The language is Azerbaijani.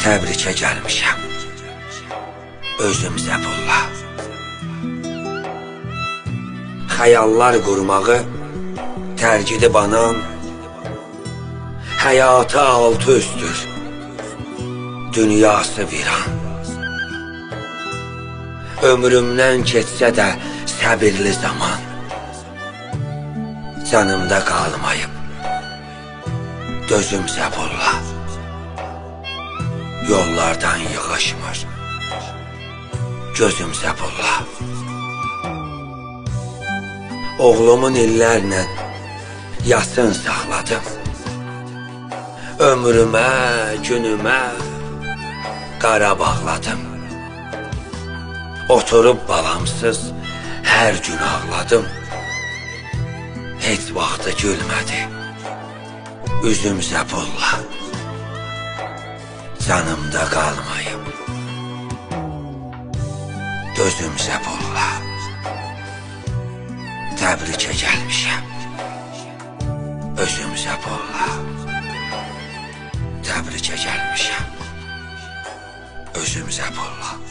Təbrikə gəlmişəm. Özüm Zəbulla. Xəyallar qurmağı tərgidi banan, həyata altı üstür, dünyası viran. Ömrümdən keçsə də səbirli zaman, canımda qalmayıb dözüm Zəbulla. Yollardan yığışmır gözüm Zəbulla. Oğlumun illərlə yasın saxladım. Ömrümə, günümə qara bağladım. Oturub balamsız hər gün ağladım. Heç vaxtı gülmədi üzüm Zəbulla. Canımda qalmayıb dözüm Zəbulla. Təbrikə gəlmişəm. Özüm Zəbulla. Təbrikə gəlmişəm. Özüm Zəbulla.